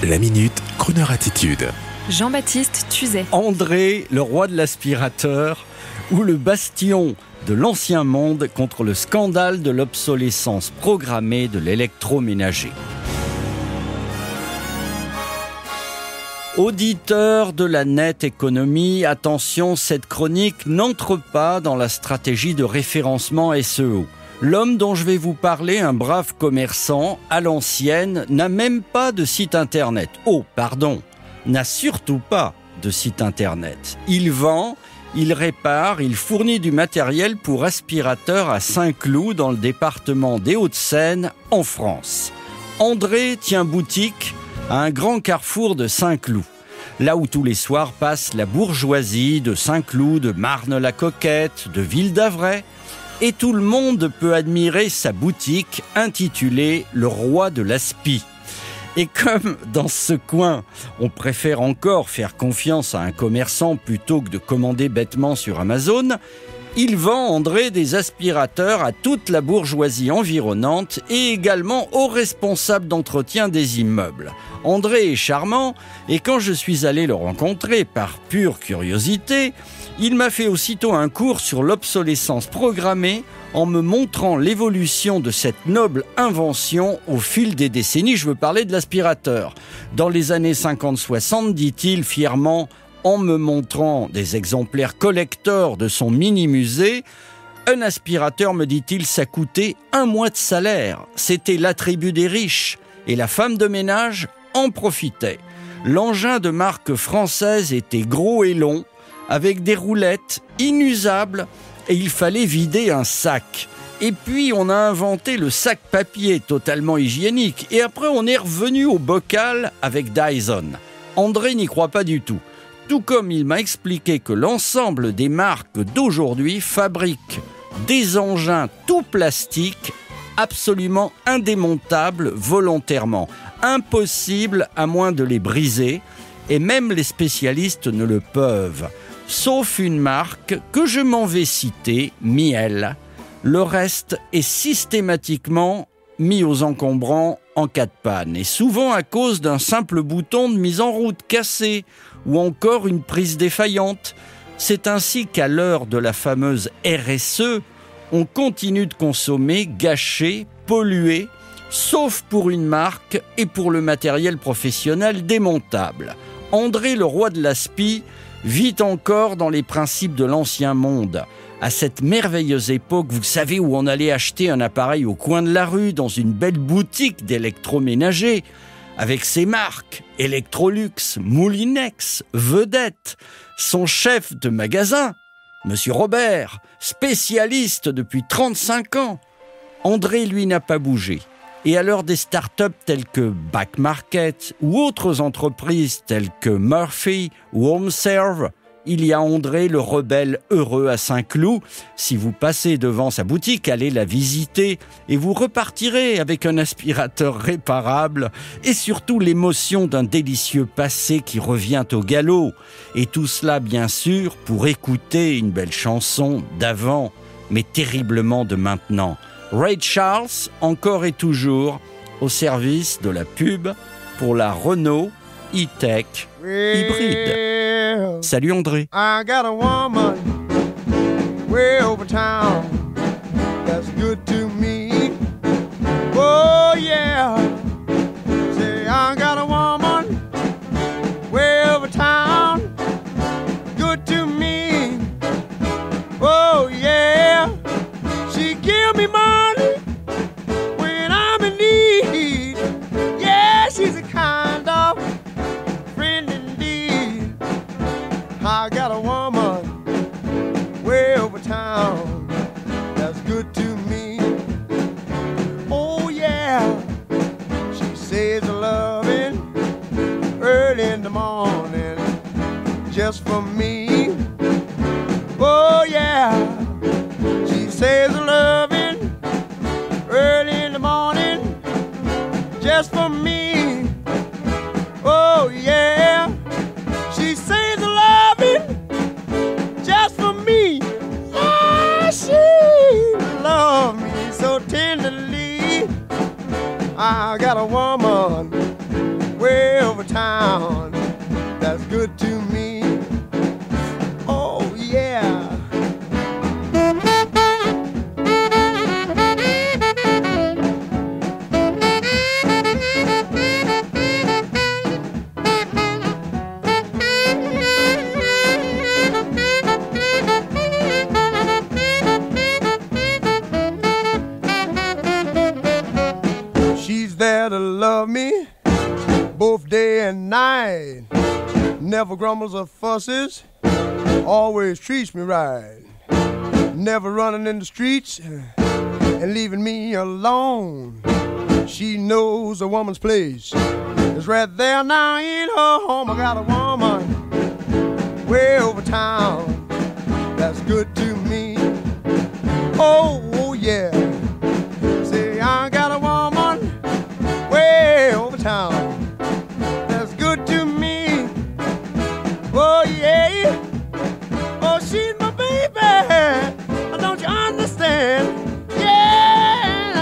La Minute, Kroneur Attitude. Jean-Baptiste Tuzet. André, le roi de l'aspirateur, ou le bastion de l'ancien monde contre le scandale de l'obsolescence programmée de l'électroménager. Auditeurs de la Net Économie, attention, cette chronique n'entre pas dans la stratégie de référencement SEO. L'homme dont je vais vous parler, un brave commerçant, à l'ancienne, n'a même pas de site internet. Oh, pardon, n'a surtout pas de site internet. Il vend, il répare, il fournit du matériel pour aspirateur à Saint-Cloud dans le département des Hauts-de-Seine, en France. André tient boutique à un grand carrefour de Saint-Cloud, là où tous les soirs passe la bourgeoisie de Saint-Cloud, de Marne-la-Coquette, de Ville-d'Avray. Et tout le monde peut admirer sa boutique intitulée « Le roi de l'aspi ». Et comme dans ce coin, on préfère encore faire confiance à un commerçant plutôt que de commander bêtement sur Amazon, il vend, André, des aspirateurs à toute la bourgeoisie environnante et également aux responsables d'entretien des immeubles. André est charmant et quand je suis allé le rencontrer par pure curiosité, il m'a fait aussitôt un cours sur l'obsolescence programmée en me montrant l'évolution de cette noble invention au fil des décennies. Je veux parler de l'aspirateur. Dans les années 50-60, dit-il fièrement, en me montrant des exemplaires collector de son mini-musée, un aspirateur, me dit-il, ça coûtait 1 mois de salaire. C'était l'attribut des riches et la femme de ménage en profitait. L'engin de marque française était gros et long, avec des roulettes inusables, et il fallait vider un sac. Et puis on a inventé le sac papier totalement hygiénique, et après on est revenu au bocal avec Dyson. André n'y croit pas du tout. Tout comme il m'a expliqué que l'ensemble des marques d'aujourd'hui fabriquent des engins tout plastiques, absolument indémontables volontairement, impossible à moins de les briser, et même les spécialistes ne le peuvent. Sauf une marque que je m'en vais citer, Miele. Le reste est systématiquement mis aux encombrants en cas de panne, et souvent à cause d'un simple bouton de mise en route cassé ou encore une prise défaillante. C'est ainsi qu'à l'heure de la fameuse RSE, on continue de consommer, gâcher, polluer, sauf pour une marque et pour le matériel professionnel démontable. André, le roi de l'aspi, vit encore dans les principes de l'ancien monde. À cette merveilleuse époque, vous savez, où on allait acheter un appareil au coin de la rue, dans une belle boutique d'électroménager, avec ses marques, Electrolux, Moulinex, Vedette, son chef de magasin, Monsieur Robert, spécialiste depuis 35 ans. André, lui, n'a pas bougé. Et à l'heure des startups telles que Back Market ou autres entreprises telles que Murphy ou HomeServe, il y a André, le rebelle heureux à Saint-Cloud. Si vous passez devant sa boutique, allez la visiter et vous repartirez avec un aspirateur réparable et surtout l'émotion d'un délicieux passé qui revient au galop. Et tout cela, bien sûr, pour écouter une belle chanson d'avant, mais terriblement de maintenant. Ray Charles, encore et toujours, au service de la pub pour la Renault E-Tech hybride. Salut André. I got a woman way over town that's good to me. Oh yeah. Say I got a woman way over town good to me. Oh yeah. She give me money when I'm in need. Yeah, she's a kind of friend indeed. I got a woman way over town that's good to me. Oh yeah, she says a loving early in the morning just for me. Oh yeah, she says a loving early in the morning just for me. Oh yeah, she says a loving just for me. Yeah, she loves me so tenderly. I got a woman way town. That's good to me. Oh, yeah. She's there to love me both day and night. Never grumbles or fusses, always treats me right. Never running in the streets and leaving me alone. She knows a woman's place is right there now in her home. I got a woman way over town that's good to me. Oh, yeah. Say, I got a woman way over town that's good to me. Oh, yeah. Oh, she's my baby. Don't you understand? Yeah,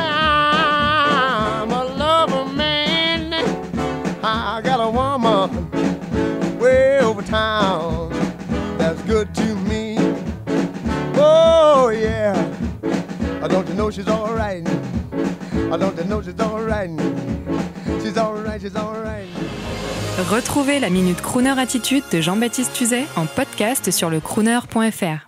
I'm a lover man. I got a woman way over town that's good to me. Oh, yeah. Don't you know she's all right? Don't you know she's all right? She's all right, she's all right. Retrouvez la Minute Crooner Attitude de Jean-Baptiste Tuzet en podcast sur lecrooner.fr.